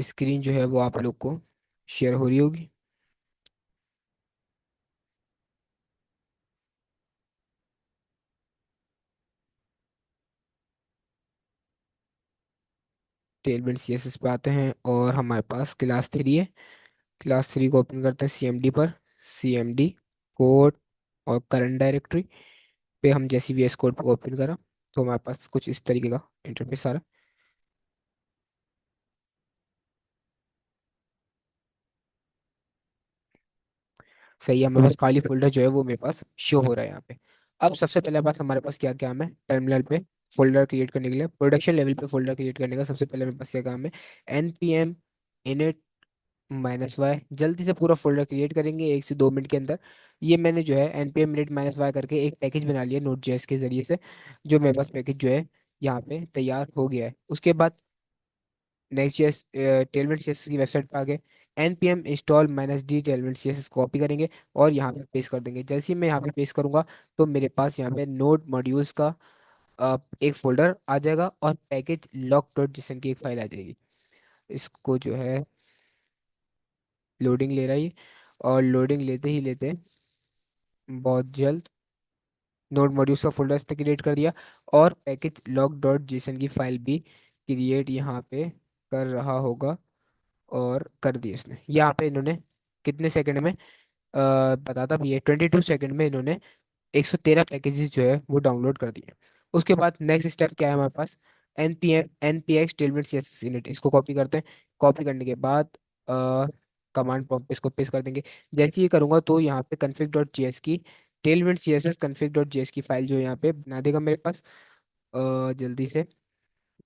Screen जो है वो आप लोग को शेयर हो रही होगी। टेलमेंट सीएसएस पे आते हैं और हमारे पास क्लास 3 है। क्लास 3 को ओपन करते हैं सीएमडी पर। सीएमडी कोड और करंट डायरेक्टरी पे हम जैसी वी एस कोड को ओपन करा तो हमारे पास कुछ इस तरीके का इंटरफेस आ रहा है। सही है, हमारे पास खाली फोल्डर जो है वो मेरे पास शो हो रहा है यहाँ पे। अब सबसे पहले बात हमारे पास क्या काम है टर्मिनल पे फोल्डर क्रिएट करने के लिए, प्रोडक्शन लेवल पे फोल्डर क्रिएट करने का सबसे पहले मेरे पास क्या काम है। npm init -y जल्दी से पूरा फोल्डर क्रिएट करेंगे 1 से 2 मिनट के अंदर। ये मैंने जो है npm init -y करके एक पैकेज बना लिया नोट जेएस के जरिए से, जो मेरे पास पैकेज जो है यहाँ पे तैयार हो गया है। उसके बाद नेक्स्ट जेएस टेलमेंट सीएसएस की वेबसाइट पे आ गए। npm install -d टेलमेंट सीएसएस कॉपी करेंगे और यहाँ पे पेस्ट कर देंगे। जैसे ही मैं यहाँ पे पेस्ट करूंगा तो मेरे पास यहाँ पे नोड मॉड्यूल्स का एक फोल्डर आ जाएगा और पैकेज लॉक डॉट जेसन की एक फाइल आ जाएगी। इसको जो है लोडिंग ले रहा है ये, और लोडिंग लेते ही लेते बहुत जल्द नोड मॉड्यूल्स का फोल्डर इस पे क्रिएट कर दिया और पैकेज लॉक डॉट जेसन की फाइल भी क्रिएट यहाँ पे कर रहा होगा। और कर दिया इसने यहाँ पे इन्होंने कितने सेकंड में बताता भी है, 22 सेकंड में इन्होंने 113 पैकेजेस जो है वो डाउनलोड कर दिए। उसके बाद नेक्स्ट स्टेप क्या है हमारे पास, npx टेलमेंट css init, इसको कॉपी करते हैं। कॉपी करने के बाद कमांड प्रॉम्प्ट पे इसको पेस्ट कर देंगे। जैसे ही करूंगा तो यहाँ पे config.js की टेलमेंट css config.js की फाइल जो है यहाँ पे बना देगा मेरे पास। जल्दी से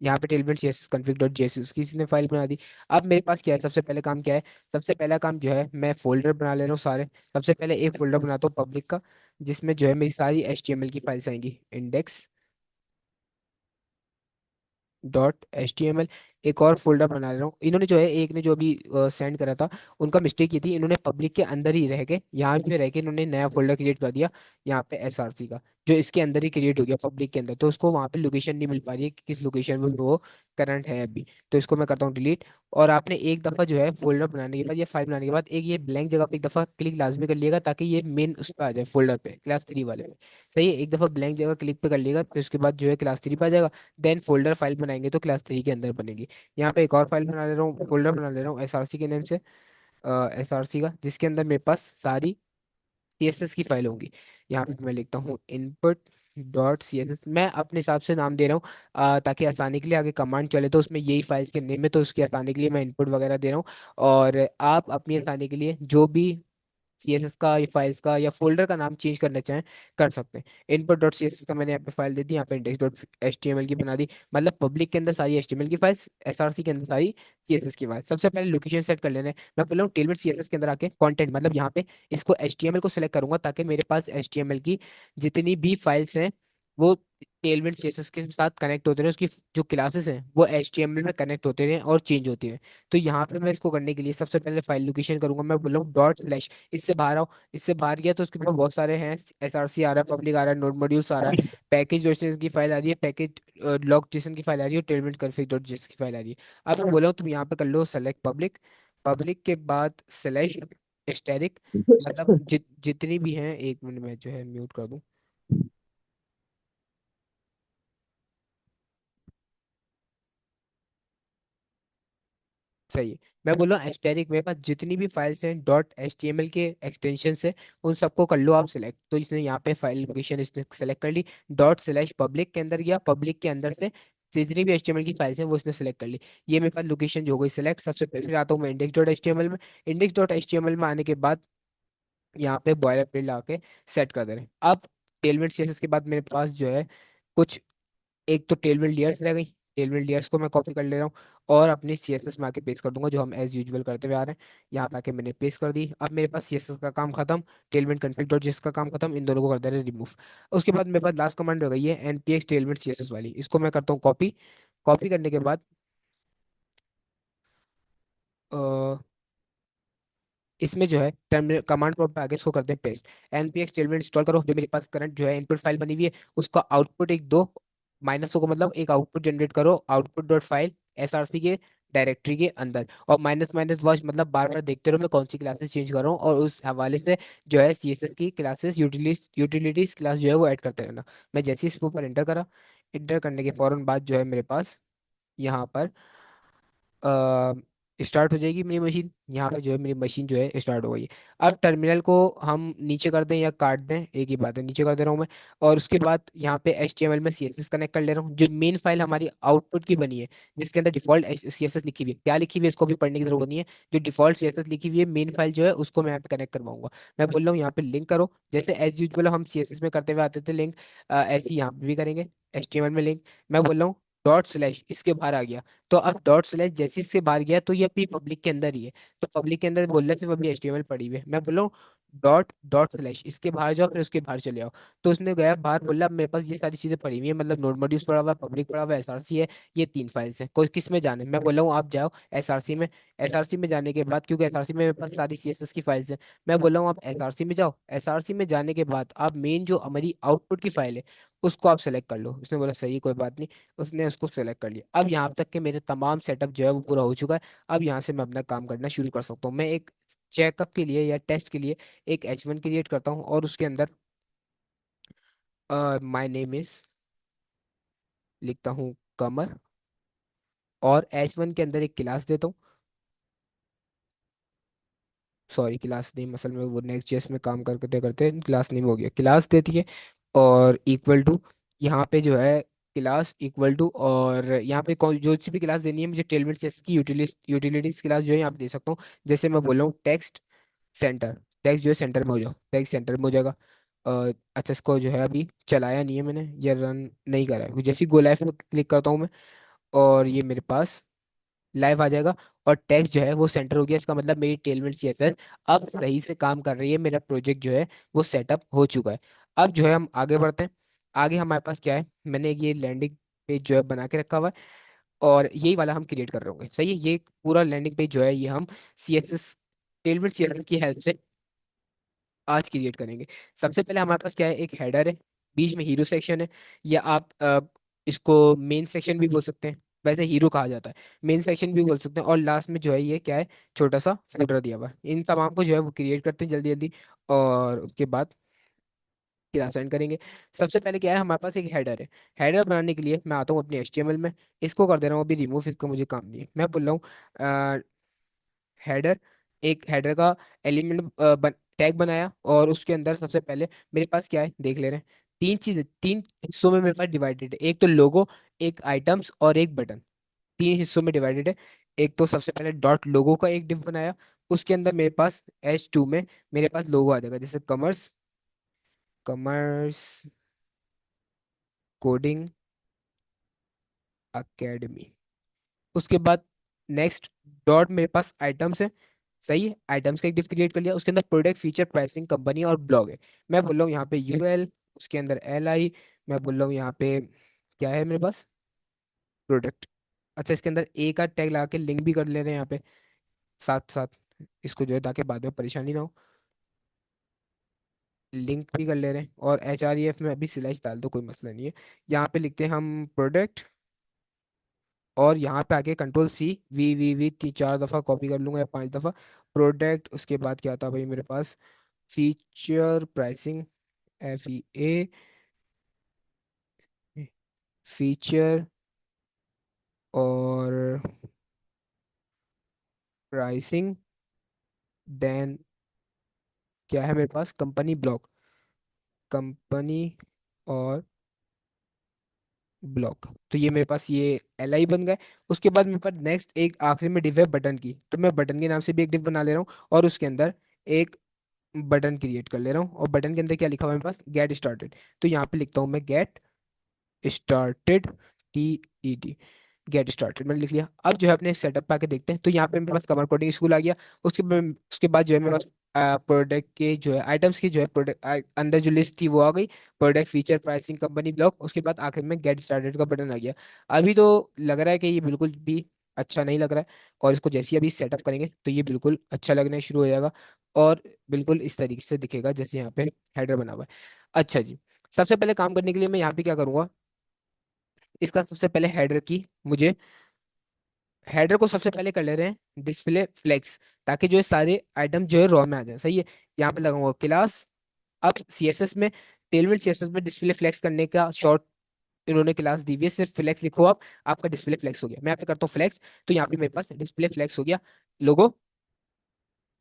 यहाँ पे टेलमेंट css config.js की इसने फाइल बना दी। अब मेरे पास क्या है, सबसे पहले काम क्या है, सबसे पहला काम जो है मैं फोल्डर बना ले रहा हूँ सारे। सबसे पहले एक फोल्डर बनाता हूँ पब्लिक का, जिसमें जो है मेरी सारी HTML की फाइल्स आएंगी। index.html। एक और फोल्डर बना ले रहा हूँ। इन्होंने जो है एक ने जो अभी सेंड करा था, उनका मिस्टेक ये थी, इन्होंने पब्लिक के अंदर ही रह के यहाँ पे रह के इन्होंने नया फोल्डर क्रिएट कर दिया यहाँ पे SRC का, जो इसके अंदर ही क्रिएट हो गया पब्लिक के अंदर। तो उसको वहाँ पे लोकेशन नहीं मिल पा रही है कि किस लोकेशन में वो करंट है अभी। तो इसको मैं करता हूँ डिलीट। और आपने एक दफा जो है फोल्डर बनाने के बाद या फाइल बनाने के बाद एक ये ब्लैंक जगह पे एक दफा क्लिक लाजमी कर लिएगा, ताकि ये मेन उस पर आ जाए फोल्डर पे क्लास 3 वाले पे। सही है, एक दफा ब्लैंक जगह क्लिक पे कर लिएगा फिर उसके बाद जो है क्लास 3 पे आ जाएगा। देन फोल्डर फाइल बनाएंगे तो क्लास 3 के अंदर बनेगी। यहाँ पे एक और फाइल बना ले रहा हूँ, फोल्डर बना ले रहा हूँ SRC के नेम से, SRC का, जिसके अंदर मेरे पास सारी CSS की फाइल होंगी। यहाँ पे मैं लिखता हूँ input.css, मैं अपने हिसाब से नाम दे रहा हूँ ताकि आसानी के लिए आगे कमांड चले तो उसमें यही फाइल्स के नेम है, तो उसकी आसानी के लिए मैं इनपुट वगैरह दे रहा हूँ। और आप अपनी आसानी के लिए जो भी CSS का या फाइल्स का या फोल्डर का नाम चेंज करना चाहें कर सकते हैं। Input dot C S S का मैंने यहाँ पे फाइल दे दी, यहाँ पे index dot H T M L की बना दी। मतलब पब्लिक के अंदर सारी HTML की फाइल्स, SRC के अंदर सारी CSS की फाइल। सबसे पहले लोकेशन सेट कर लेना है। मैं बोल रहा हूँ टेलमेट CSS के अंदर आके कंटेंट, मतलब यहाँ पे इसको HTML को सिलेक्ट करूंगा ताकि मेरे पास HTML की जितनी भी फाइल्स हैं वो टेलमेट CSS के साथ कनेक्ट होते रहे, उसकी जो क्लासेस हैं वो HTML में कनेक्ट होते रहे और चेंज होती रहे। तो यहाँ पे मैं इसको करने के लिए सबसे पहले फाइल लोकेशन करूंगा। मैं बोल रहा हूँ डॉट / इससे बाहर आओ। इससे बाहर गया तो उसके पास बहुत सारे हैं, SRC आ रहा है, पब्लिक आ रहा है, नोड मॉड्यूल्स आ रहा है, पैकेज JSON की फाइल आ रही है, पैकेज लॉग JSON की फाइल आ रही है, टेलमेंट config डॉट JS की फाइल आ रही है। अब मैं बोला हूँ तुम यहाँ पे कर लो सेलेक्ट पब्लिक। पब्लिक के बाद स्लैश एस्टेरिक, मतलब जितनी भी हैं, 1 मिनट में जो है म्यूट कर दूं। सही है, मैं बोल रहा हूँ एस्टेरिक, मेरे पास जितनी भी फाइल्स हैं .html के एक्सटेंशन से उन सबको कर लो आप सिलेक्ट। तो इसने यहाँ पे फाइल लोकेशन इसने सेलेक्ट कर ली। ./पब्लिक के अंदर गया, पब्लिक के अंदर से जितनी भी HTML की फाइल्स हैं वो इसने सेलेक्ट कर ली। ये मेरे पास लोकेशन जो हो गई सिलेक्ट। सबसे पहले फिर आता हूँ मैं index.html में। index.html में आने के बाद यहाँ पे बॉयलर प्लेट लगा के सेट कर दे रहे हैं। अब टेलमेट CSS के बाद मेरे पास जो है कुछ, एक तो टेलमेट लेयर्स रह गई। टेलमेट लेयर्स को मैं कॉपी कर ले रहा हूँ और अपनी CSS में आके पेस्ट कर दूंगा, जो हम एज यूजुअल करते हुए आ रहे हैं। यहाँ पे आके मैंने पेस्ट कर दी। अब मेरे पास CSS का काम खत्म, टेलमेट config डॉट जेएस का काम खत्म, इन दोनों को कर दे रहे हैं रिमूव। उसके बाद मेरे पास लास्ट कमांड रह गई है npx टेलमेट CSS वाली, इसको मैं करता हूँ कॉपी। कॉपी करने के बाद इसमें जो है टर्मिनल कमांड प्रॉम्प्ट पे आके इसको करते हैं पेस्ट। npx टेलमेंट इंस्टॉल करो, जो मेरे पास करंट जो है इनपुट फाइल बनी हुई है उसका आउटपुट एक दो माइनस को, मतलब एक आउटपुट जनरेट करो, आउटपुट डॉट फाइल SRC के डायरेक्टरी के अंदर। और माइनस माइनस वॉच मतलब बार बार देखते रहो मैं कौन सी क्लासेस चेंज कर रहा हूँ, और उस हवाले से जो है सीएसएस की क्लासेस यूटिलिटीज क्लास जो है वो ऐड करते रहना। मैं जैसे ही इसके ऊपर एंटर करा, एंटर करने के फौरन बाद जो है मेरे पास यहाँ पर स्टार्ट हो जाएगी मेरी मशीन। यहाँ पे जो है मेरी मशीन जो है स्टार्ट हो गई है। अब टर्मिनल को हम नीचे कर दें या काट दें, एक ही बात है, नीचे कर दे रहा हूँ मैं। और उसके बाद यहाँ पे HTML में CSS कनेक्ट कर ले रहा हूँ, जो मेन फाइल हमारी आउटपुट की बनी है, जिसके अंदर डिफॉल्ट CSS लिखी हुई है। क्या लिखी हुई है इसको भी पढ़ने की जरूरत नहीं है। जो डिफॉल्ट CSS लिखी हुई है मेन फाइल जो है उसको मैं यहाँ पे कनेक्ट करवाऊंगा। मैं बोल रहा हूँ यहाँ पे लिंक करो, जैसे एज यूजुअल हम CSS में करते हुए आते थे लिंक, ऐसे ही यहाँ पे भी करेंगे। HTML में लिंक, मैं बोल रहा हूँ डॉट स्लैश इसके बाहर आ गया। तो अब डॉट स्लैश जैसे इससे बाहर गया तो ये अपनी पब्लिक के अंदर ही है। तो पब्लिक के अंदर बोल रहा सिर्फ अभी HTML पड़ी हुई है। मैं बोल रहा हूँ डॉट डॉट स्लैश इसके बाहर जाओ, फिर उसके बाहर चले आओ। तो उसने गया बाहर, बोला मेरे पास ये सारी चीजें पड़ी हुई है, मतलब नोड मॉड्यूल्स पड़ा हुआ है, पब्लिक पड़ा हुआ है, SRC है, ये 3 फाइल्स हैं, कोई किस में जाने। मैं बोला हूँ आप जाओ SRC में। SRC में जाने के बाद, क्योंकि SRC में मेरे पास सारी CSS की फाइल्स हैं, मैं बोला हूँ आप SRC में जाओ। SRC में जाने के बाद आप मेन जो हमारी आउटपुट की फाइल है उसको आप सेलेक्ट कर लो। उसने बोला सही, कोई बात नहीं। उसने उसको सेलेक्ट कर लिया। अब यहाँ तक के मेरे तमाम सेटअप जो है वो पूरा हो चुका है। अब यहाँ से मैं अपना काम करना शुरू कर सकता हूँ। मैं एक चेकअप के लिए या टेस्ट के लिए एक H1 क्रिएट करता हूँ, और उसके अंदर माय नेम इज लिखता हूँ कमर, और H1 के अंदर एक क्लास देता हूँ। सॉरी, क्लास नेम असल में वो नेक्स्ट जेएस में काम करते करते क्लास नेम हो गया, क्लास देती है। और इक्वल टू, यहाँ पे जो है क्लास इक्वल टू, और यहाँ पे कौन जो सी भी क्लास देनी है मुझे टेलमेट सेस की यूटिलिटीज क्लास जो है यहाँ पे दे सकता हूँ। जैसे मैं बोल रहा हूँ टेक्स्ट सेंटर, टेक्स्ट जो है सेंटर में हो जाओ, टेक्स्ट सेंटर में हो जाएगा। अच्छा, इसको जो है अभी चलाया नहीं है मैंने, ये रन नहीं करा है, जैसे गो लाइव में क्लिक करता हूँ मैं, और ये मेरे पास लाइव आ जाएगा। और टेक्स्ट जो है वो सेंटर हो गया, इसका मतलब मेरी टेलमेट CSS अब सही से काम कर रही है, मेरा प्रोजेक्ट जो है वो सेटअप हो चुका है। अब जो है हम आगे बढ़ते हैं। आगे हमारे पास क्या है, मैंने ये लैंडिंग पेज जो है बना के रखा हुआ है, और यही वाला हम क्रिएट कर रहे होंगे। सही है, ये पूरा लैंडिंग पेज जो है ये हम CSS, टेलमेट CSS की हेल्प से आज क्रिएट करेंगे। सबसे पहले हमारे पास क्या है, एक हेडर है, बीच में हीरो सेक्शन है, या आप इसको मेन सेक्शन भी बोल सकते हैं, वैसे हीरो कहा जाता है, मेन सेक्शन भी बोल सकते हैं। और लास्ट में जो है ये क्या है, छोटा सा फुटर दिया हुआ है। इन तमाम को जो है वो क्रिएट करते हैं जल्दी जल्दी, और उसके बाद क्या सेंड करेंगे। सबसे पहले क्या है, हमारे पास एक हेडर है। हेडर बनाने के लिए मैं आता हूँ अपनी HTML में, इसको कर दे रहा हूँ अभी रिमूव, इसको मुझे काम नहीं है। मैं बोल रहा हूँ हेडर, एक हेडर का एलिमेंट टैग बनाया, और उसके अंदर सबसे पहले मेरे पास क्या है देख ले रहे हैं, तीन चीजें, तीन हिस्सों में मेरे पास डिवाइडेड है, एक तो लोगो, एक आइटम्स और एक बटन। तीन हिस्सों में डिवाइडेड है। एक तो सबसे पहले डॉट लोगो का एक डिव बनाया, उसके अंदर मेरे पास H2 में मेरे पास लोगो आ जाएगा, जैसे कमर्स, कमर्स कोडिंग अकेडमी। उसके बाद नेक्स्ट डॉट मेरे पास आइटम्स है। सही है, आइटम्स का एक डिव क्रिएट कर लिया, उसके अंदर प्रोडक्ट फीचर प्राइसिंग कंपनी और ब्लॉग है। मैं बोल रहा हूँ यहाँ पे UL, उसके अंदर LI। मैं बोल रहा हूँ यहाँ पे क्या है मेरे पास, प्रोडक्ट। अच्छा, इसके अंदर ए का टैग लगा के लिंक भी कर ले रहे हैं यहाँ पे साथ साथ, इसको जो है ताकि बाद में परेशानी ना हो, लिंक भी कर ले रहे हैं। और HREF में अभी स्लैश डाल दो, कोई मसला नहीं है। यहाँ पे लिखते हैं हम प्रोडक्ट, और यहाँ पे आके कंट्रोल C, वी 4 दफ़ा कॉपी कर लूंगा या 5 दफ़ा। प्रोडक्ट, उसके बाद क्या था भाई मेरे पास, फीचर प्राइसिंग, FEA, फीचर और प्राइसिंग, देन क्या है मेरे पास, कंपनी ब्लॉक, कंपनी और ब्लॉक। तो ये मेरे पास ये LI बन गए। उसके बाद मेरे पास नेक्स्ट एक आखिरी में डिव है बटन की, तो मैं बटन के नाम से भी एक डिव बना ले रहा हूँ, और उसके अंदर एक बटन क्रिएट कर ले रहा हूँ। और बटन के अंदर क्या लिखा हुआ है मेरे पास, गेट स्टार्टेड। तो यहाँ पे लिखता हूँ मैं get started, TED, get started मैंने लिख लिया। अब जो है अपने सेटअप पे आके देखते हैं, तो यहाँ पे मेरे पास कमर कोडिंग स्कूल आ गया। उसके बाद जो है मेरे पास प्रोडक्ट के जो है आइटम्स की जो है प्रोडक्ट अंदर जो लिस्ट थी वो आ गई, product feature pricing company block. उसके बाद आखिर में गेट स्टार्टेड का बटन आ गया। अभी तो लग रहा है कि ये बिल्कुल भी अच्छा नहीं लग रहा है, और इसको जैसे ही अभी सेटअप करेंगे तो ये बिल्कुल अच्छा लगना शुरू हो जाएगा, और बिल्कुल इस तरीके से दिखेगा जैसे यहाँ पे हेडर बना हुआ है। अच्छा जी, सबसे पहले काम करने के लिए मैं यहाँ पे क्या करूँगा, इसका सबसे पहले हेडर की मुझे हेडर को सबसे पहले कर ले रहे हैं डिस्प्ले फ्लेक्स, ताकि जो है सारे आइटम जो है रॉ में आ जाए। सही है। यहाँ पे लगाऊंगा क्लास। अब सीएसएस में, टेलविंड सीएसएस में डिस्प्ले फ्लेक्स करने का शॉर्ट इन्होंने क्लास दी हुई है, सिर्फ फ्लेक्स लिखो आप, आपका डिस्प्ले फ्लेक्स हो गया। मैं यहाँ पे करता हूँ फ्लेक्स, तो यहाँ पे मेरे पास डिस्प्ले फ्लेक्स हो गया। लोगो,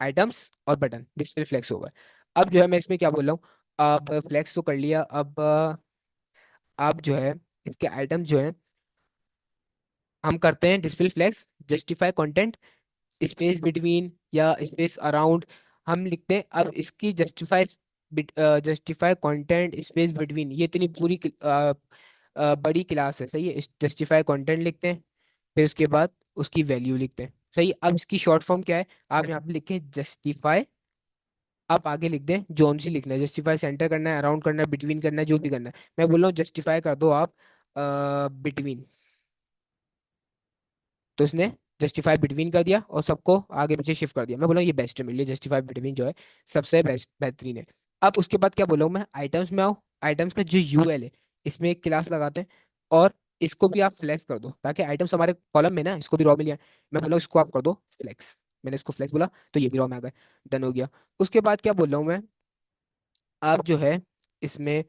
आइटम्स और बटन, डिस्प्ले फ्लेक्स हो गया। अब जो है मैं इसमें क्या बोल रहा हूँ, अब फ्लेक्स तो कर लिया। अब आप जो है इसके आइटम जो है हम करते हैं display flex, justify content, space between या स्पेस अराउंड हम लिखते हैं। अब इसकी justify justify content space between, ये इतनी पूरी बड़ी क्लास है। सही है। जस्टिफाई कंटेंट लिखते हैं, फिर उसके बाद उसकी वैल्यू लिखते हैं। सही है? अब इसकी शॉर्ट फॉर्म क्या है, आप यहाँ पे लिखें जस्टिफाई। आप आगे लिख दें जोन सी लिखना है, जस्टिफाई सेंटर करना है, अराउंड करना है, बिटवीन करना है, जो भी करना है। मैं बोल रहा हूँ जस्टिफाई कर दो आप बिटवीन, तो इसने जस्टिफाई बिटवीन कर दिया और सबको आगे पीछे शिफ्ट कर दिया। मैं बोला ये बेस्ट है मेरे लिए, जस्टिफाई बिटवीन जो है सबसे बेस्ट बेहतरीन है। अब उसके बाद क्या बोला हूँ मैं, आइटम्स में आओ। आइटम्स का जो यूएल है, इसमें एक क्लास लगाते हैं, और इसको भी आप फ्लेक्स कर दो, ताकि आइटम्स हमारे कॉलम में ना, इसको भी रॉ मिल जाए। मैं बोला इसको आप कर दो फ्लेक्स। मैंने इसको फ्लेक्स बोला तो ये भी रॉ में आ गए। डन हो गया। उसके बाद क्या बोल रहा हूँ मैं, आप जो है इसमें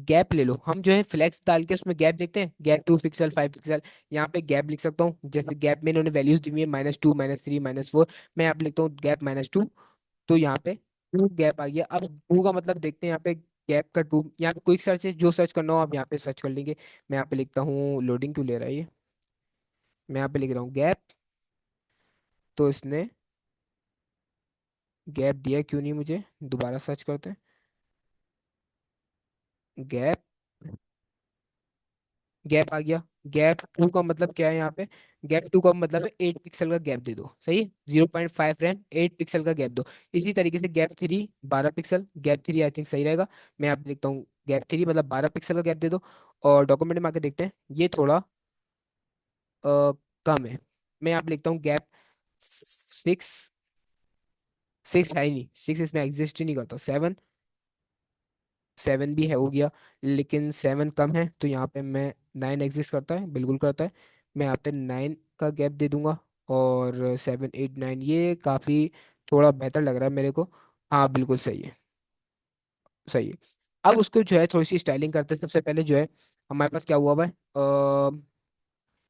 गैप ले लो। हम जो है फ्लेक्स डाल के उसमें गैप देखते हैं, गैप 2 पिक्सल 5 पिक्सल। यहाँ पे गैप लिख सकता हूँ, जैसे गैप में इन्होंने वैल्यूज दी हुई है -2 -3 -4। मैं यहाँ पे लिखता हूँ गैप -2, तो यहाँ पे 2 गैप आ गया। अब 2 का मतलब देखते हैं यहाँ पे, गैप का 2, यहाँ पे क्विक सर्च है, जो सर्च करना हो आप यहाँ पे सर्च कर लेंगे। मैं यहाँ पे लिखता हूँ, लोडिंग क्यों ले रहा है ये, मैं यहाँ पे लिख रहा हूँ गैप, तो इसने गैप दिया क्यों नहीं मुझे, दोबारा सर्च करते हैं। गैप, गैप आ गया। गैप 2 का मतलब क्या है यहाँ पे, गैप 2 का मतलब है 8 पिक्सल का गैप दे दो। सही है। 0.5 रैम 8 पिक्सल का गैप दो। इसी तरीके से gap 3 12 pixel, gap 3 I think सही रहेगा। मैं यहाँ पे लिखता हूँ गैप 3 मतलब 12 पिक्सल का गैप दे दो। और डॉक्यूमेंट में आके देखते हैं, ये थोड़ा कम है। मैं यहाँ पे लिखता हूँ गैप 6। 6 है ही नहीं, 6 इसमें एग्जिस्ट ही नहीं करता। 7 भी है हो गया, लेकिन 7 कम है, तो यहाँ पे मैं 9 एग्जिस्ट करता है, बिल्कुल करता है। मैं यहाँ पे 9 का गैप दे दूंगा। और 7 8 9 ये काफ़ी थोड़ा बेहतर लग रहा है मेरे को। हाँ बिल्कुल सही है। सही है। अब उसको जो है थोड़ी सी स्टाइलिंग करते हैं। सबसे पहले जो है हमारे पास क्या हुआ हुआ है,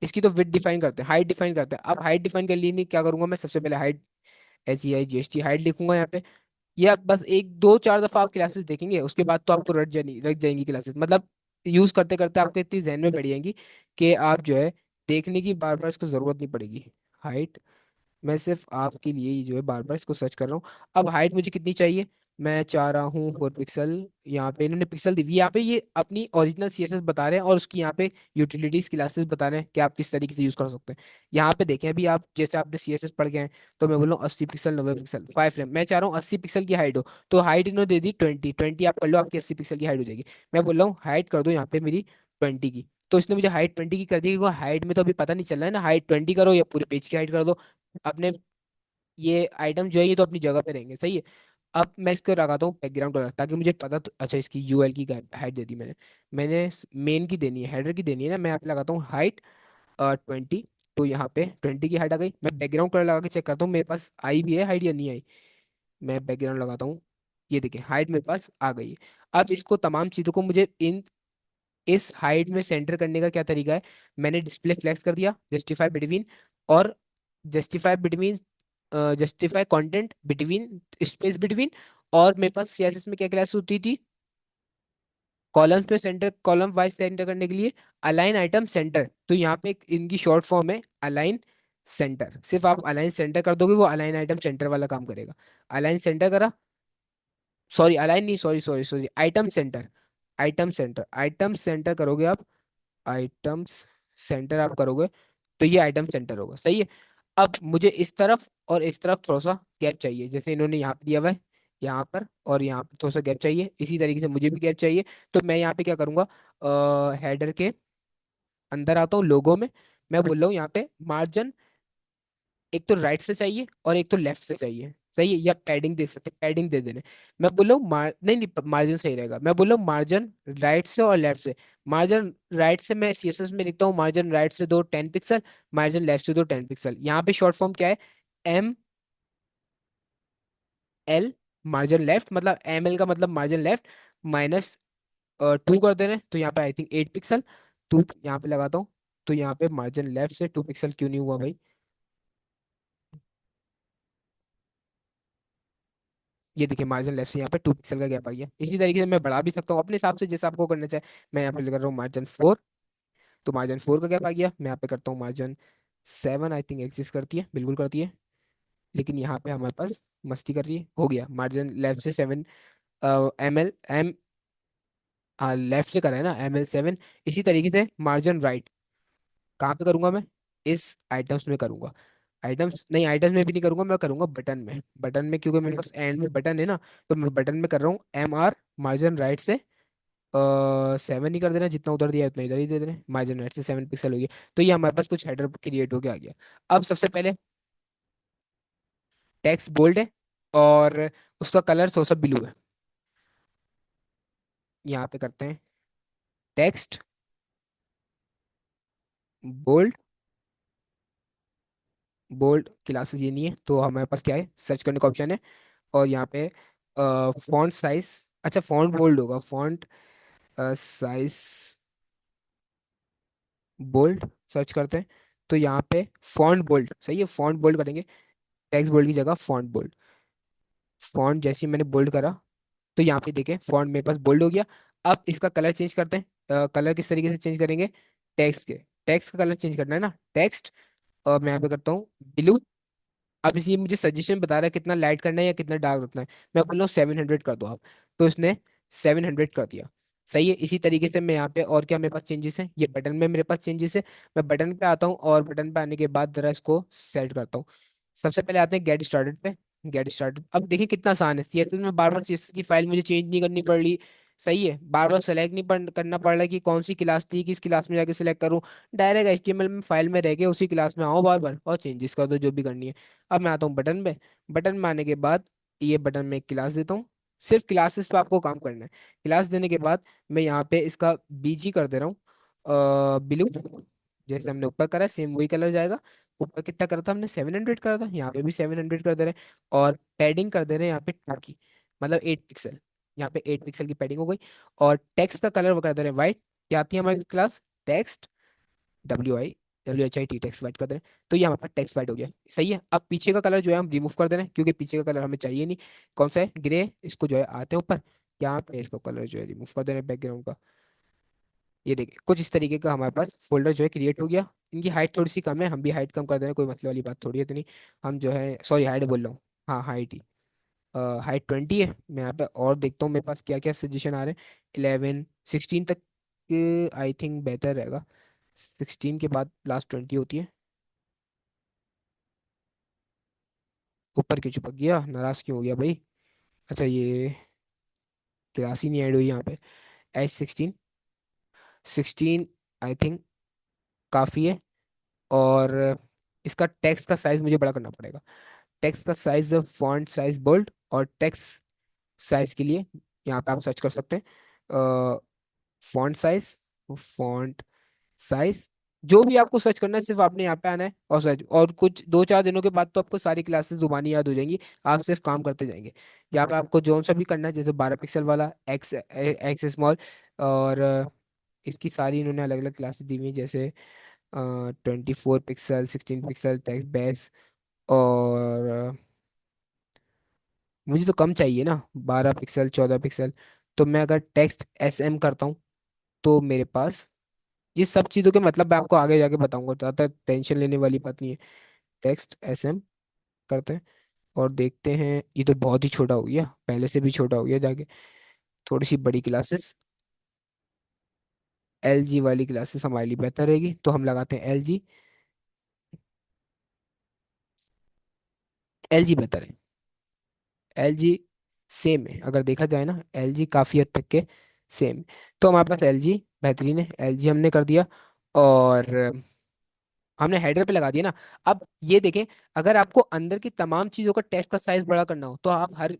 इसकी तो विड डिफाइन करते हैं, हाइट डिफाइन करते हैं। अब हाइट डिफाइन कर लिए, नहीं क्या करूंगा मैं, सबसे पहले हाइट, HEIGHT हाइट लिखूंगा यहाँ पे। ये आप बस 1 2 4 दफा आप क्लासेस देखेंगे, उसके बाद तो आपको रट जाएंगी क्लासेस, मतलब यूज करते करते आपके इतनी जहन में बैठ जाएंगी कि आप जो है देखने की बार बार इसको जरूरत नहीं पड़ेगी। हाइट, मैं सिर्फ आपके लिए ही जो है बार बार इसको सर्च कर रहा हूँ। अब हाइट मुझे कितनी चाहिए, मैं चाह रहा हूँ 4 पिक्सल। यहाँ पे इन्होंने पिक्सल दी हुई है, यहाँ पे ये अपनी ओरिजिनल CSS बता रहे हैं, और उसकी यहाँ पे यूटिलिटीज क्लासेस बता रहे हैं कि आप किस तरीके से यूज कर सकते हैं। यहाँ पे देखें, अभी आप जैसे आपने CSS पढ़ गए हैं, तो मैं बोल रहा हूँ 80 पिक्सल 90 पिक्सल 5 रैम, मैं चाह रहा हूँ 80 पिक्सल की हाइट हो। तो हाइट इन्होंने दे दी 20 आप कर लो, आपकी 80 पिक्सल की हाइट हो जाएगी। मैं बोल रहा हूँ हाइट कर दो यहाँ पे मेरी 20 की, तो इसने मुझे हाइट 20 की कर दी, क्योंकि हाइट में तो अभी पता नहीं चल रहा है ना, हाइट 20 करो या पूरे पेज की हाइट कर दो, अपने ये आइटम जो है ये तो अपनी जगह पे रहेंगे। सही है। अब मैं इसको लगाता हूँ बैकग्राउंड कलर, ताकि मुझे पता तो, अच्छा इसकी यूएल की हाइट दे दी मैंने। मैंने मेन की देनी है, हेडर की देनी है ना, मैं यहाँ पे लगाता हूँ हाइट 20। तो यहाँ पे 20 की हाइट आ गई। मैं बैकग्राउंड कलर लगा के चेक करता हूँ मेरे पास आई भी है हाइट या नहीं आई। मैं बैकग्राउंड लगाता हूँ, ये देखिए हाइट मेरे पास आ गई है। अब इसको तमाम चीज़ों को मुझे इन इस हाइट में सेंटर करने का क्या तरीका है, मैंने डिस्प्ले फ्लेक्स कर दिया, जस्टिफाई बिटवीन, और justify between, justify content between, space between. और मेरे पास सीएसएस में क्या क्लास होती थी, कॉलम्स पे सेंटर, कॉलम वाइज सेंटर करने के लिए अलाइन आइटम सेंटर, तो यहाँ पे इनकी शॉर्ट फॉर्म है अलाइन सेंटर। सिर्फ आप अलाइन सेंटर कर दोगे, वो अलाइन आइटम सेंटर वाला काम करेगा। अलाइन सेंटर करा, सॉरी अलाइन नहीं, sorry sorry sorry, item centre. Item centre करोगे आप, आइटम्स सेंटर आप करोगे, तो ये आइटम सेंटर होगा। सही है। अब मुझे इस तरफ और इस तरफ थोड़ा सा गैप चाहिए, जैसे इन्होंने यहाँ पे दिया हुआ है, यहाँ पर और यहाँ पर थोड़ा सा गैप चाहिए, इसी तरीके से मुझे भी गैप चाहिए। तो मैं यहाँ पे क्या करूंगा, हेडर के अंदर आता हूँ, लोगो में। मैं बोल रहा हूँ यहाँ पे मार्जिन एक तो राइट से चाहिए और एक तो लेफ्ट से चाहिए। सही है, या पैडिंग दे सकते, पैडिंग दे देने। मैं बोल रहा हूँ नहीं नहीं, मार्जिन सही रहेगा। मैं बोल रहा हूँ मार्जिन राइट से और लेफ्ट से। मार्जिन राइट से मैं सीएसएस में लिखता हूँ, मार्जिन राइट से दो 10 पिक्सल, मार्जिन लेफ्ट से दो 10 पिक्सल। यहाँ पे शॉर्ट फॉर्म क्या है? एम एल, मार्जिन लेफ्ट, मतलब एम एल का मतलब मार्जिन लेफ्ट, माइनस 2 कर दे रहे हैं, तो यहाँ पे आई थिंक 8 पिक्सल। 2 यहाँ पे लगाता हूँ, तो यहाँ पे मार्जिन लेफ्ट से 2 पिक्सल क्यों नहीं हुआ भाई? ये देखिए, मार्जिन लेफ्ट से यहाँ पे 2 पिक्सल का गैप आ गया। इसी तरीके से मैं बढ़ा भी सकता हूँ अपने हिसाब से, जैसे आपको करना चाहे। मैं यहाँ पे कर रहा हूँ मार्जिन 4, तो मार्जिन 4 का गैप आ गया। मैं यहाँ पे करता हूँ मार्जिन 7, आई थिंक एग्जिस्ट करती है, बिल्कुल करती है। लेकिन यहाँ पे हमारे पास मस्ती कर रही है, हो गया मार्जिन लेफ्ट से 7 एम, लेफ्ट से करा है ना, ML7। इसी तरीके से मार्जिन राइट कहाँ पे करूंगा मैं? इस आइटम्स में करूंगा। आइटम्स नहीं, आइटम्स में भी नहीं करूंगा, मैं करूंगा बटन में। बटन में क्योंकि मेरे पास एंड में बटन है ना, तो मैं बटन में कर रहा हूँ MR, मार्जिन राइट से 7 ही कर देना, जितना उधर दिया है उतना इधर ही दे देना, मार्जिन राइट से 7 पिक्सल हो गया। तो ये हमारे पास कुछ हेडर क्रिएट होके आ गया। अब सबसे पहले टेक्स्ट बोल्ड है, और उसका कलर थोड़ा सा ब्लू है। यहाँ पे करते हैं टेक्स्ट बोल्ड। बोल्ड क्लासेस ये नहीं है, तो हमारे पास क्या है, सर्च करने का ऑप्शन है। और यहाँ पे फॉन्ट साइज, अच्छा फॉन्ट बोल्ड होगा, फॉन्ट साइज बोल्ड, सर्च करते हैं। तो यहाँ पे फॉन्ट बोल्ड सही है, फॉन्ट बोल्ड करेंगे। टेक्स्ट बोल्ड की जगह फॉन्ट बोल्ड। फॉन्ट जैसे ही मैंने बोल्ड करा, तो यहाँ पे देखें फॉन्ट मेरे पास बोल्ड हो गया। अब इसका कलर चेंज करते हैं। कलर किस तरीके से चेंज करेंगे? टेक्स्ट के, टेक्स्ट का कलर चेंज करना है ना, टेक्स्ट। और मैं यहाँ पे करता हूँ ब्लू। अब इसी मुझे सजेशन बता रहा है कितना लाइट करना है या कितना डार्क रखना है। मैं बोल रहा हूँ 700 कर दो आप, तो इसने 700 कर दिया। सही है। इसी तरीके से मैं यहाँ पे और क्या मेरे पास चेंजेस हैं, ये बटन में मेरे पास चेंजेस है। मैं बटन पे आता हूँ, और बटन पे आने के बाद जरा इसको सेट करता हूँ। सबसे पहले आते हैं गेट स्टार्टेड पे। गेट स्टार्टेड, अब देखिए कितना आसान है। सीएसएस में बार बार सीएसएस की फाइल मुझे चेंज नहीं करनी पड़ रही। सही है, बार बार सेलेक्ट नहीं करना पड़ रहा है कि कौन सी क्लास थी, किस क्लास में जाके सिलेक्ट करूँ। डायरेक्ट एचटीएमएल में फाइल में रह के उसी क्लास में आओ बार बार, और चेंजेस कर दो जो भी करनी है। अब मैं आता हूँ बटन पे। बटन में आने के बाद ये बटन में एक क्लास देता हूँ। सिर्फ क्लासेस पे आपको काम करना है। क्लास देने के बाद मैं यहाँ पे इसका बीजी कर दे रहा हूँ ब्लू। जैसे हमने ऊपर करा है सेम वही कलर जाएगा। ऊपर कितना करा था हमने? 700 करा था, यहाँ पे भी 700 कर दे रहे हैं। और पैडिंग कर दे रहे हैं यहाँ पे 2 की, मतलब 8 पिक्सल। यहाँ पे 8 पिक्सल की पैडिंग हो गई। और टेक्स्ट का कलर वो कर दे रहे हैं व्हाइट। क्या आती है हमारी class? Text, WHIT, text white कर दे रहे हैं। तो ये हमारे पास टेक्स्ट वाइट हो गया। सही है। अब पीछे का कलर जो है हम रिमूव कर दे रहे हैं, क्योंकि पीछे का कलर हमें चाहिए नहीं। कौन सा है? ग्रे। इसको जो है आते हैं ऊपर, यहाँ पे इसको कलर जो है रिमूव कर दे रहे हैं बैकग्राउंड का। ये देखिए कुछ इस तरीके का हमारे पास फोल्डर जो है क्रिएट हो गया। इनकी हाइट थोड़ी सी कम है, हम भी हाइट कम कर दे रहे हैं, कोई मसले वाली बात थोड़ी है इतनी। हम जो है, सॉरी हाइट बोल रहा हूँ, हाँ हाइट ही, हाइट 20 है। मैं यहाँ पे और देखता हूँ मेरे पास क्या क्या सजेशन आ रहे हैं। 11 16 तक आई थिंक बेहतर रहेगा। 16 के बाद लास्ट 20 होती है। ऊपर क्यों चिपक गया, नाराज क्यों हो गया भाई? अच्छा ये क्लास ही नहीं ऐड हुई यहाँ पे। S16 आई थिंक काफ़ी है। और इसका टेक्स्ट का साइज मुझे बड़ा करना पड़ेगा। टेक्स्ट का साइज, फॉन्ट साइज बोल्ड, और टेक्स्ट साइज के लिए यहाँ पे आप सर्च कर सकते हैं फॉन्ट साइज। फॉन्ट साइज जो भी आपको सर्च करना है, सिर्फ आपने यहाँ पे आना है और सर्च, और कुछ 2 4 दिनों के बाद तो आपको सारी क्लासेस जुबानी याद हो जाएंगी। आप सिर्फ काम करते जाएंगे। यहाँ पे आपको जो सा भी करना है, जैसे 12 पिक्सल वाला एक्स एक्स स्मॉल, और इसकी सारी इन्होंने अलग अलग क्लासेस दी हुई हैं, जैसे 24 पिक्सल, 16 पिक्सल टेक्स्ट बेस। और मुझे तो कम चाहिए ना, 12 पिक्सल, 14 पिक्सल। तो मैं अगर टेक्स्ट SM करता हूँ, तो मेरे पास ये सब चीज़ों के मतलब मैं आपको आगे जाके बताऊंगा, ज़्यादा टेंशन लेने वाली बात नहीं है। टेक्स्ट SM करते हैं, और देखते हैं। ये तो बहुत ही छोटा हो गया, पहले से भी छोटा हो गया जाके। थोड़ी सी बड़ी क्लासेस, LG वाली क्लासेस हमारे लिए बेहतर रहेगी, तो हम लगाते हैं LG। LG बेहतर है। LG सेम है, अगर देखा जाए ना, LG काफ़ी हद तक के सेम। तो हमारे पास LG बेहतरीन है, LG हमने कर दिया। और हमने हेडर पे लगा दिया ना। अब ये देखें, अगर आपको अंदर की तमाम चीजों का टेक्स्ट का साइज बड़ा करना हो तो आप हर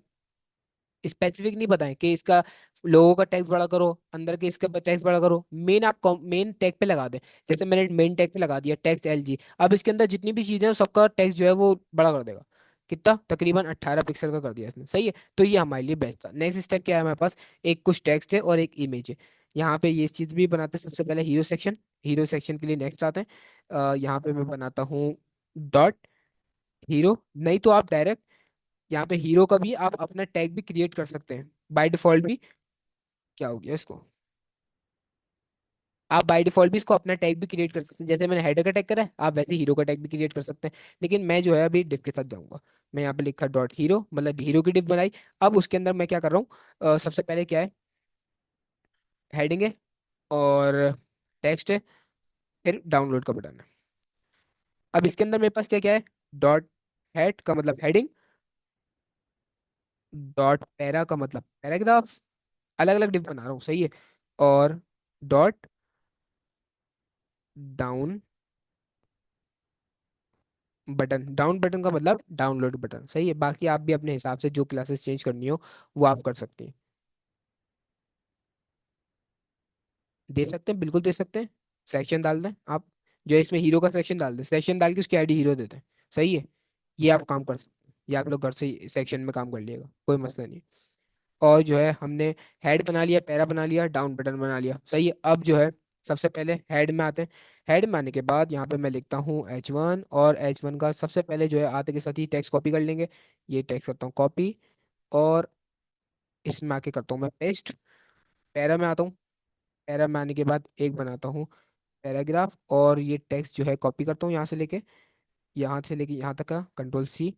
स्पेसिफिक नहीं बताएं कि इसका लोगों का टैक्स बड़ा करो, अंदर के इसका टैक्स बड़ा करो, मेन आप मेन टैग पे लगा दें। जैसे मैंने मेन टैग पे लगा दिया टैक्स LG, अब इसके अंदर जितनी भी चीजें हैं सबका टैक्स जो है वो बड़ा कर देगा। कितना? तकरीबन 18 पिक्सल का कर दिया इसने, सही है। तो ये हमारे लिए बेस्ट था। नेक्स्ट स्टेप क्या है हमारे पास? एक कुछ टेक्स्ट है और एक इमेज है। यहाँ पे ये चीज भी बनाते हैं। सबसे पहले हीरो सेक्शन, हीरो सेक्शन के लिए नेक्स्ट आते हैं। यहाँ पे मैं बनाता हूँ डॉट हीरो। नहीं तो आप डायरेक्ट यहाँ पे हीरो का भी आप अपना टैग भी क्रिएट कर सकते हैं बाय डिफॉल्ट भी। क्या हो गया इसको? आप बाय डिफॉल्ट भी इसको अपना टैग भी क्रिएट कर सकते हैं। जैसे मैंने हेडर का टैग करा है, आप वैसे हीरो का टैग भी क्रिएट कर सकते हैं। लेकिन मैं जो है अभी डिफ के साथ जाऊंगा। मैं यहाँ पे लिखा डॉट हीरो, मतलब हीरो की डिफ बनाई। अब उसके अंदर मैं क्या कर रहा हूँ, सबसे पहले क्या है, हेडिंग है और टेक्स्ट है, फिर डाउनलोड का बटन है। अब इसके अंदर मेरे पास क्या क्या है? डॉट हेड का मतलब हेडिंग, डॉट पैरा का मतलब पैराग्राफ, अलग अलग डिफ बना रहा हूँ, सही है। और dot down button, down button का मतलब डाउनलोड बटन, सही है। बाकी आप भी अपने हिसाब से जो क्लासेस चेंज करनी हो वो आप कर सकते हैं। दे सकते हैं, बिल्कुल दे सकते हैं। सेक्शन डाल दें आप, जो इसमें हीरो का सेक्शन डाल दें, सेक्शन डाल के उसकी आईडी हीरो देते हैं, सही है। ये आप काम कर सकते हैं, ये आप लोग घर से सेक्शन में काम कर लिएगा, कोई मसला नहीं। और जो है हमने हेड बना लिया, पैरा बना लिया, डाउन बटन बना लिया, सही है। अब जो है सबसे पहले हेड में आते हैं। हेड में आने के बाद यहाँ पे मैं लिखता हूँ H1, और H1 का सबसे पहले जो है आते के साथ ही टेक्स्ट कॉपी कर लेंगे। ये टेक्स्ट करता हूँ कॉपी, और इसमें आके करता हूँ मैं पेस्ट। पैरा में आता हूँ, पैरा में आने के बाद एक बनाता हूँ पैराग्राफ, और ये टेक्स्ट जो है कॉपी करता हूँ यहाँ से लेके यहाँ तक का कंट्रोल C,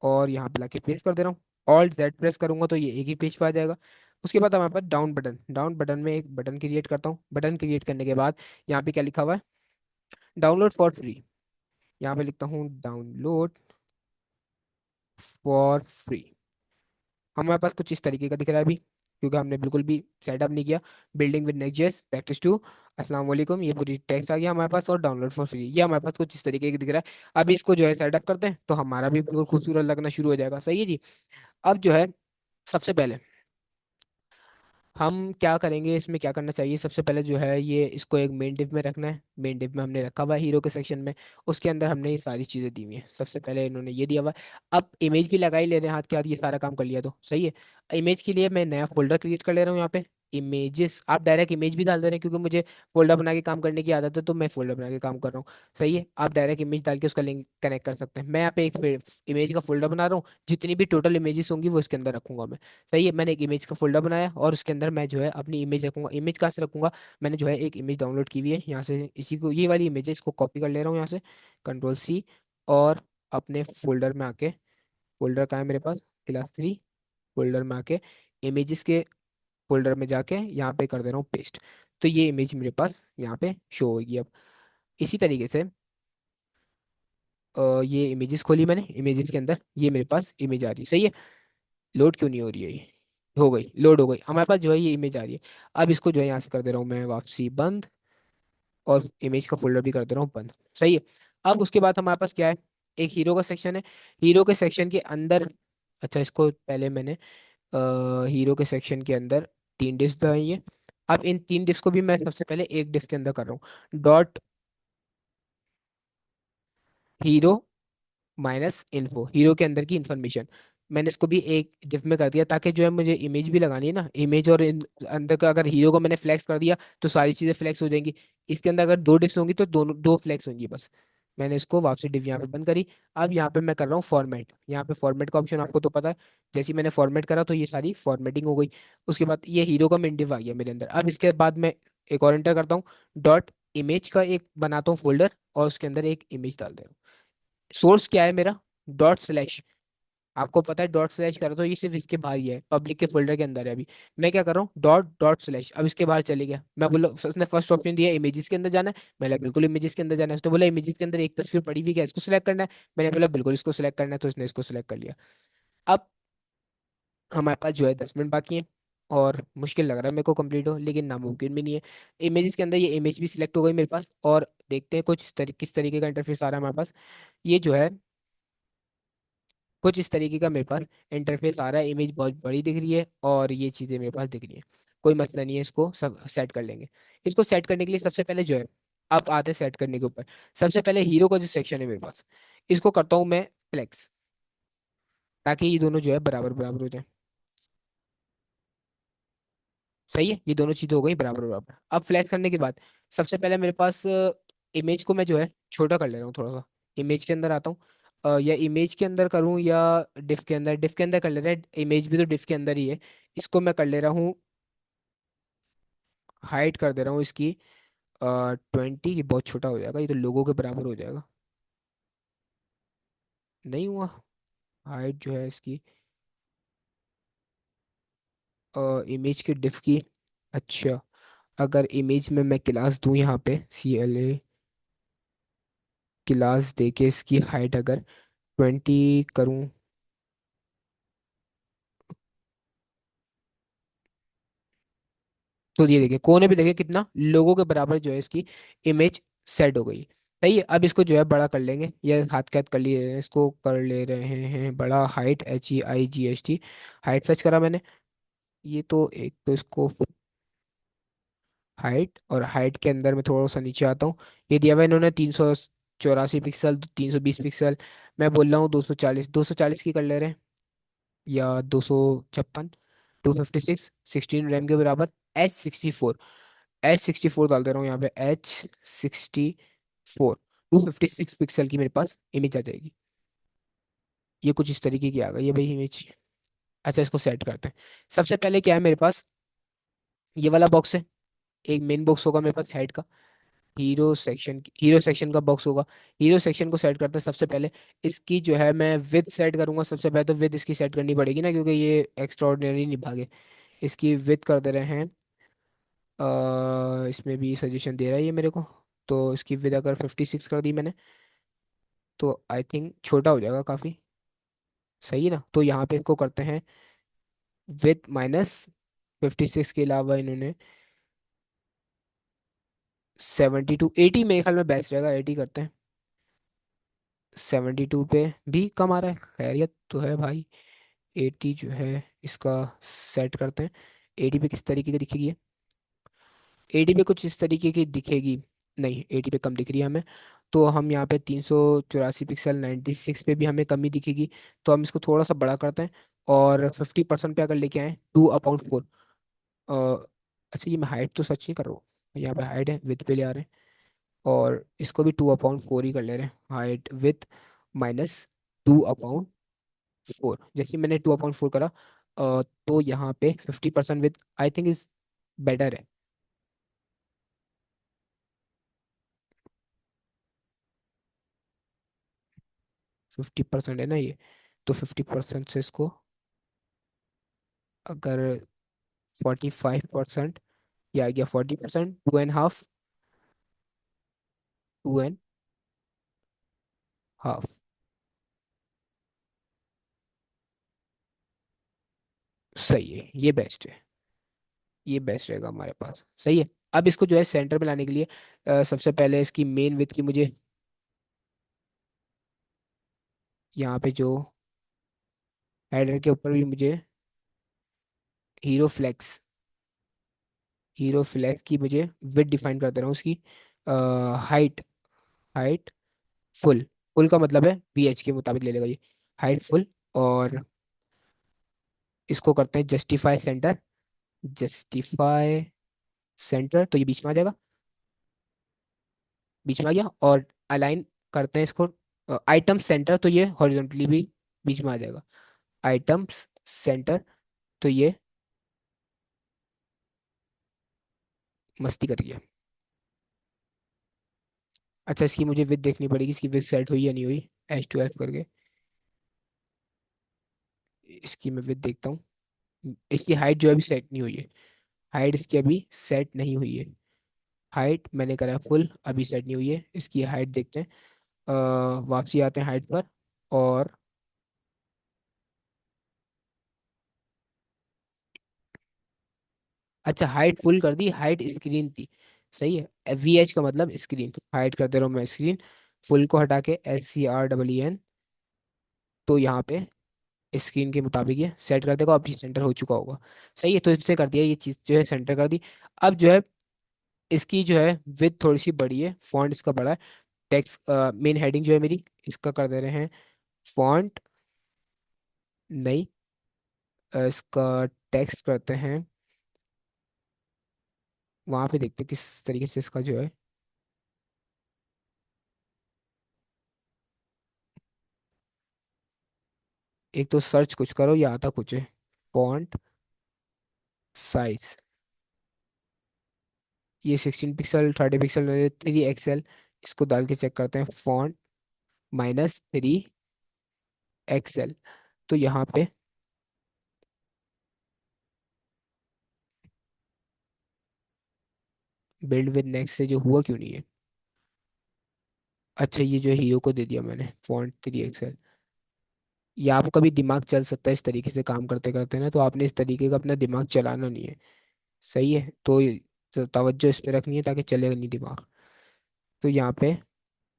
और यहाँ पे लाके पेस्ट कर दे रहा हूँ। Alt Z प्रेस करूंगा तो ये एक ही पेज पे आ जाएगा। उसके बाद हमारे पास डाउन बटन, डाउन बटन में एक बटन क्रिएट करता हूँ। बटन क्रिएट करने के बाद यहाँ पे क्या लिखा हुआ है? Download for free. यहाँ पे लिखता हूँ डाउनलोड फॉर फ्री। हमारे पास कुछ इस तरीके का दिख रहा है अभी, क्योंकि हमने बिल्कुल भी सेटअप नहीं किया। बिल्डिंग विद नेक्स्ट.js प्रैक्टिस 2, अस्सलाम वालेकुम, ये पूरी टेक्स्ट आ गया हमारे पास, और डाउनलोड फॉर फ्री ये हमारे पास कुछ इस तरीके का दिख रहा है। अब इसको जो है सेटअप करते हैं तो हमारा भी बिल्कुल खूबसूरत लगना शुरू हो जाएगा, सही है जी। अब जो है सबसे पहले हम क्या करेंगे, इसमें क्या करना चाहिए, सबसे पहले जो है ये इसको एक मेन डिव में रखना है। मेन डिव में हमने रखा हुआ है हीरो के सेक्शन में, उसके अंदर हमने ये सारी चीज़ें दी हुई हैं। सबसे पहले इन्होंने ये दिया हुआ है। अब इमेज भी लगा ही ले रहे हैं हाथ के हाथ, ये सारा काम कर लिया तो सही है। इमेज के लिए मैं नया फोल्डर क्रिएट कर ले रहा हूँ यहाँ पे, इमेजेस। आप डायरेक्ट इमेज भी डाल दे रहे हैं, क्योंकि मुझे फोल्डर बना के काम करने की आदत है तो मैं फोल्डर बना के काम कर रहा हूँ, सही है। आप डायरेक्ट इमेज डाल के उसका लिंक कनेक्ट कर सकते हैं। मैं यहाँ पे एक इमेज का फोल्डर बना रहा हूँ, जितनी भी टोटल इमेजेस होंगी वो इसके अंदर रखूंगा मैं, सही है। मैंने एक इमेज का फोल्डर बनाया और उसके अंदर मैं जो है अपनी इमेज रखूंगा। इमेज कहाँ से रखूंगा? मैंने जो है एक इमेज डाउनलोड की हुई है यहाँ से, इसी को, ये वाली इमेज है, इसको कॉपी कर ले रहा हूँ यहाँ से, कंट्रोल C, और अपने फोल्डर में आके, फोल्डर कहाँ है मेरे पास, क्लास 3, फोल्डर में आके इमेजेस के फोल्डर में जाके यहाँ पे कर दे रहा हूँ पेस्ट। तो ये इमेज मेरे पास यहाँ पे शो होगी अब। इसी तरीके से ये इमेजेस खोली मैंने, इमेजेस के अंदर ये मेरे पास इमेज आ रही है, सही है। लोड क्यों नहीं हो रही है ये? हो गई, लोड हो गई हमारे पास, जो है ये इमेज आ रही है। अब इसको जो है यहाँ से कर दे रहा हूँ मैं वापसी बंद, और इमेज का फोल्डर भी कर दे रहा हूँ बंद, सही है। अब उसके बाद हमारे पास क्या है? एक हीरो का सेक्शन है। हीरो के सेक्शन के अंदर, अच्छा इसको पहले मैंने हीरो के सेक्शन के अंदर 3 डिस्क बनाई है। अब इन 3 डिस्क को भी मैं सबसे पहले एक डिस्क के अंदर कर रहा हूँ। Dot hero minus info, hero के अंदर की इंफॉर्मेशन, मैंने इसको भी एक डिफ में कर दिया, ताकि जो है मुझे इमेज भी लगानी है ना, इमेज और अंदर का अगर हीरो को मैंने फ्लैक्स कर दिया तो सारी चीजें फ्लैक्स हो जाएंगी। इसके अंदर अगर 2 डिस्क होंगी तो दोनों दो फ्लैक्स होंगी बस। मैंने इसको वापसी डिव यहाँ पे बंद करी। अब यहाँ पे मैं कर रहा हूँ फॉर्मेट। यहाँ पे फॉर्मेट का ऑप्शन आपको तो पता है, जैसे ही मैंने फॉर्मेट करा तो ये सारी फॉर्मेटिंग हो गई। उसके बाद ये हीरो का मेन डिव आ गया मेरे अंदर। अब इसके बाद मैं एक और एंटर करता हूँ, डॉट इमेज का एक बनाता हूँ फोल्डर, और उसके अंदर एक इमेज डाल दे रहा हूँ। सोर्स क्या है मेरा? डॉट स्लैश, आपको पता है डॉट स्लैश करो तो ये सिर्फ इसके बाहर ही है, पब्लिक के फोल्डर के अंदर है अभी। मैं क्या कर रहा हूँ, डॉट डॉट स्लैश, अब इसके बाहर चले गया। मैं बोला, उसने फर्स्ट ऑप्शन दिया इमेजेस के अंदर जाना है, मैंने बिल्कुल इमेजेस के अंदर जाना है। उसने बोला इमेजेस के अंदर एक तस्वीर पड़ी हुई है, इसको सिलेक्ट करना है, मैंने बोला बिल्कुल इसको सिलेक्ट करना है, तो इसने इसको सिलेक्ट कर लिया। अब हमारे पास जो है 10 मिनट बाकी है, और मुश्किल लग रहा है मेरे को कंप्लीट हो, लेकिन नामुमकिन भी नहीं है। इमेजेस के अंदर ये इमेज भी सिलेक्ट हो गई मेरे पास, और देखते हैं किस तरीके का इंटरफेस आ रहा है हमारे पास। ये जो है कुछ इस तरीके का मेरे पास इंटरफेस आ रहा है। इमेज बहुत बड़ी दिख रही है और ये चीज़ें मेरे पास दिख रही हैं। कोई मसला नहीं है, इसको सब सेट कर लेंगे। इसको सेट करने के लिए सबसे पहले जो है, अब आते हैं सेट करने के ऊपर। सबसे पहले हीरो का जो सेक्शन है मेरे पास, इसको करता हूँ मैं फ्लेक्स, ताकि ये दोनों जो है बराबर बराबर हो जाए। सही है, ये दोनों चीजें हो गई बराबर बराबर। अब फ्लैश करने के बाद सबसे पहले मेरे पास इमेज को मैं जो है छोटा कर ले रहा हूँ थोड़ा सा। इमेज के अंदर आता हूँ, या इमेज के अंदर करूँ या डिफ के अंदर। डिफ के अंदर कर ले रहा है, इमेज भी तो डिफ के अंदर ही है। इसको मैं कर ले रहा हूँ, हाइट कर दे रहा हूँ इसकी 20। ये बहुत छोटा हो जाएगा, ये तो लोगों के बराबर हो जाएगा। नहीं हुआ। हाइट जो है इसकी इमेज की डिफ की। अच्छा, अगर इमेज में मैं क्लास दूं यहाँ पे CLA, क्लास दे के इसकी हाइट अगर 20 करूं, तो ये देखिए कोने पे देखिए कितना लोगों के बराबर जो है इसकी इमेज सेट हो गई। सही है, अब इसको जो है बड़ा कर लेंगे, ये हाथ के हाथ कर लिए हैं, इसको कर ले रहे हैं बड़ा। हाइट HEIGHT, हाइट सर्च करा मैंने। ये तो एक तो इसको हाइट, और हाइट के अंदर मैं थोड़ा सा नीचे आता हूँ। ये दिया हुआ है इन्होंने 384 पिक्सल, 320 पिक्सल। मैं बोल रहा हूँ 240, 240 की कर ले रहे हैं, या 256, 256, 16 रैम के बराबर। H64, H64 डाल दे रहा हूँ यहाँ पे। H64, 256 पिक्सल की मेरे पास इमेज आ जाएगी। ये कुछ इस तरीके की आ गई है भाई इमेज। अच्छा, इसको सेट करते हैं। सबसे पहले क्या है मेरे पास, ये वाला बॉक्स है। एक मेन बॉक्स होगा मेरे पास हेड का। हीरो सेक्शन का बॉक्स होगा। हीरो सेक्शन को सेट करते हैं सबसे पहले। इसकी जो है मैं विद सेट करूंगा सबसे पहले, तो विद इसकी सेट करनी पड़ेगी ना, क्योंकि ये एक्स्ट्रॉर्डिनरी नहीं भागे। इसकी विद कर दे रहे हैं, इसमें भी सजेशन दे रहा है ये मेरे को। तो इसकी विद अगर 56 कर दी मैंने, तो आई थिंक छोटा हो जाएगा काफ़ी। सही है ना, तो यहाँ पे इसको करते हैं विद -56 के अलावा इन्होंने 72, 80 मेरे ख्याल में बेस्ट रहेगा, 80 करते हैं। 72 पे भी कम आ रहा है, खैरियत तो है भाई। 80 जो है इसका सेट करते हैं। 80 पे किस तरीके की दिखेगी ये? 80 पे कुछ इस तरीके की दिखेगी। नहीं, 80 पे कम दिख रही है हमें। तो हम यहाँ पे 384 पिक्सल, 96 पे भी हमें कमी दिखेगी। तो हम इसको थोड़ा सा बड़ा करते हैं, और 50% पे अगर लेके आए 2/4। अच्छा, ये मैं हाइट तो सच नहीं कर रहा हूँ, यहाँ पे हाइट है, विथ पे ले आ रहे हैं। और इसको भी 2/4 ही कर ले रहे हैं, हाइट विथ -2/4। जैसे मैंने 2/4 करा, तो यहाँ पे 50% with I think is better है। 50% है ना ये, तो 50% से इसको अगर 45%, या आ गया 40%, 2.5, 2.5। सही है, ये बेस्ट है। ये बेस्ट रहेगा हमारे पास, सही है। अब इसको जो है सेंटर पे लाने के लिए सबसे पहले इसकी मेन विथ की मुझे, यहाँ पे जो हेडर के ऊपर भी मुझे हीरो फ्लेक्स हीरो फ्लेक्स की मुझे विथ डिफाइन कर दे रहा हूँ उसकी। हाइट हाइट फुल, फुल का मतलब है PH के मुताबिक ले लेगा ये, हाइट फुल। और इसको करते हैं जस्टिफाई सेंटर। जस्टिफाई सेंटर, तो ये बीच में आ जाएगा, बीच में आ गया। और अलाइन करते हैं इसको आइटम सेंटर, तो ये हॉरिजॉन्टली भी बीच में आ जाएगा। आइटम्स सेंटर, तो ये मस्ती कर रही है। अच्छा, इसकी मुझे विद देखनी पड़ेगी, इसकी विद सेट हुई या नहीं हुई। H2F करके इसकी मैं विद देखता हूँ। इसकी हाइट जो है अभी सेट नहीं हुई है। हाइट इसकी अभी सेट नहीं हुई है। हाइट मैंने करा फुल, अभी सेट नहीं हुई है। इसकी हाइट देखते हैं। वापसी आते हैं हाइट पर। और अच्छा, हाइट फुल कर दी, हाइट स्क्रीन थी। सही है, VH का मतलब स्क्रीन, हाइट कर दे रहा हूँ मैं स्क्रीन। फुल को हटा के SCREEN, तो यहाँ पे स्क्रीन के मुताबिक ये सेट कर देगा, अब ये सेंटर हो चुका होगा। सही है, तो इससे कर दिया, ये चीज़ जो है सेंटर कर दी। अब जो है इसकी जो है विथ थोड़ी सी बड़ी है, फॉन्ट इसका बड़ा है। टेक्स्ट मेन हेडिंग जो है मेरी, इसका कर दे रहे हैं फॉन्ट, नहीं, इसका टेक्स्ट करते हैं, वहां पे देखते हैं किस तरीके से इसका जो है। एक तो सर्च कुछ करो, या आता कुछ है, फॉन्ट साइज, ये 16 पिक्सल, 30 पिक्सल, 3 XL, इसको डाल के चेक करते हैं, फॉन्ट -3 XL। तो यहाँ पे बिल्ड विद नेक्स्ट से जो हुआ क्यों नहीं है। अच्छा, ये जो हीरो को दे दिया मैंने फॉन्ट 3 XL। ये आपका भी दिमाग चल सकता है इस तरीके से काम करते करते ना, तो आपने इस तरीके का अपना दिमाग चलाना नहीं है। सही है, तो तवज्जो इस पे रखनी है ताकि चलेगा नहीं दिमाग। तो यहाँ पे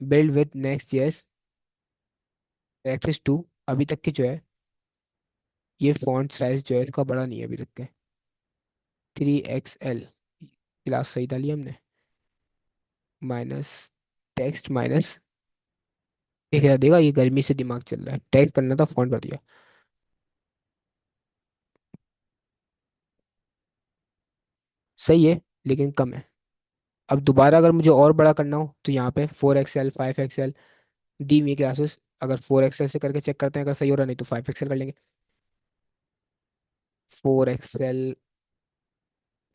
build with next JS practice 2, अभी तक की जो है ये फॉन्ट साइज जो है इसका बड़ा नहीं है अभी तक के, 3 XL। क्लास सही डाली हमने, माइनस टेक्स्ट माइनस, एक हज़ार देगा, ये गर्मी से दिमाग चल रहा है, टेक्स्ट करना था फॉन्ट कर दिया। सही है, लेकिन कम है। अब दोबारा अगर मुझे और बड़ा करना हो तो यहाँ पे 4 XL, 5 XL दी हुई क्लासेस, अगर 4 XL से करके चेक करते हैं, अगर सही हो रहा, नहीं तो 5 XL कर लेंगे। 4 XL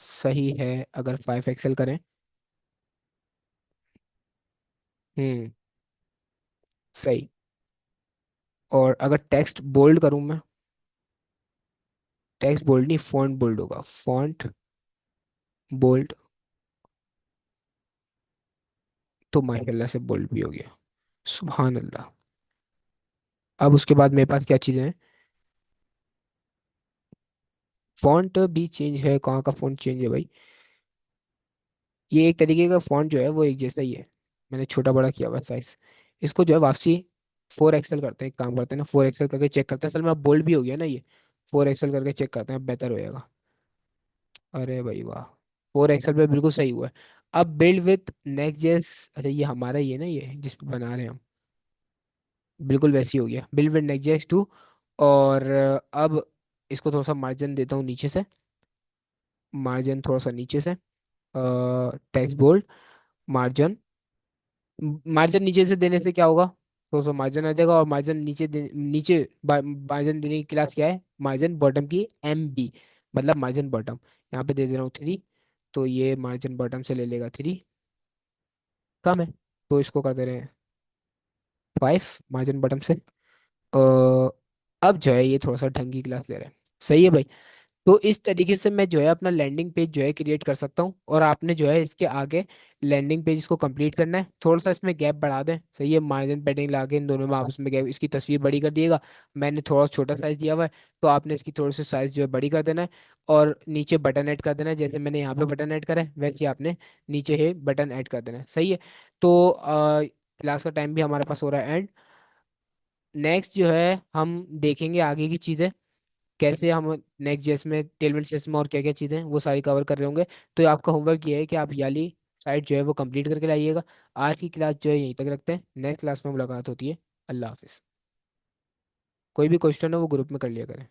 सही है, अगर 5 XL करें। हम्म, सही। और अगर टेक्स्ट बोल्ड करूँ मैं, टेक्स्ट बोल्ड नहीं, फॉन्ट बोल्ड होगा, फॉन्ट बोल्ड, तो माशाल्लाह से बोल्ड भी हो गया, सुभान अल्लाह। अब उसके बाद मेरे पास क्या चीज़ें हैं, फॉन्ट भी चेंज है, कहाँ का फॉन्ट चेंज है भाई। ये एक तरीके का फॉन्ट जो है वो एक जैसा ही है, मैंने छोटा बड़ा किया हुआ साइज। इसको जो है वापसी 4 XL करते हैं, एक काम करते हैं ना, 4 XL करके चेक करते हैं, असल में अब बोल्ड भी हो गया ना ये, 4 XL करके चेक करते हैं, अब बेहतर होएगा। अरे भाई वाह, 4 XL पे बिल्कुल सही हुआ है। अब बिल्ड विथ नेक्स्ट जेस, अच्छा ये हमारा ही है ना, ये जिस पे बना रहे हैं हम, बिल्कुल वैसी हो गया, बिल्ड विथ नेक्स्ट जेस 2। और अब इसको थोड़ा सा मार्जिन देता हूँ नीचे से, मार्जिन थोड़ा सा नीचे से, टेक्स्ट बोल्ड, मार्जिन, मार्जिन नीचे से देने से क्या होगा, तो मार्जिन आ जाएगा, और मार्जिन नीचे मार्जिन देने की क्लास क्या है, मार्जिन बॉटम की MB, मतलब मार्जिन बॉटम। यहाँ पे दे दे रहा हूँ 3, तो ये मार्जिन बॉटम से ले लेगा 3, कम है, तो इसको कर दे रहे हैं 5 मार्जिन बॉटम से। अब जो है ये थोड़ा सा ढंग की क्लास ले रहे हैं। सही है भाई। तो इस तरीके से मैं जो है अपना लैंडिंग पेज जो है क्रिएट कर सकता हूँ, और आपने जो है इसके आगे लैंडिंग पेज इसको कंप्लीट करना है, थोड़ा सा इसमें गैप बढ़ा दें। सही है, मार्जिन पैडिंग लगा के इन दोनों में आपस में गैप, इसकी तस्वीर बड़ी कर दिएगा। मैंने थोड़ा छोटा साइज दिया हुआ है, तो आपने इसकी थोड़ी सी साइज जो है बड़ी कर देना है, और नीचे बटन ऐड कर देना है, जैसे मैंने यहाँ पे बटन ऐड करा है वैसे ही आपने नीचे है बटन ऐड कर देना है। सही है। तो क्लास का टाइम भी हमारे पास हो रहा है एंड। नेक्स्ट जो है हम देखेंगे आगे की चीज़ें, कैसे हम नेक्स्ट जेस में, टेलमेंट जेस में और क्या क्या चीज़ें हैं, वो सारी कवर कर रहे होंगे। तो आपका होमवर्क ये है कि आप याली साइट जो है वो कंप्लीट करके लाइएगा। आज की क्लास जो है यहीं तक रखते हैं, नेक्स्ट क्लास में मुलाकात होती है। अल्लाह हाफिज़। कोई भी क्वेश्चन हो वो ग्रुप में कर लिया करें।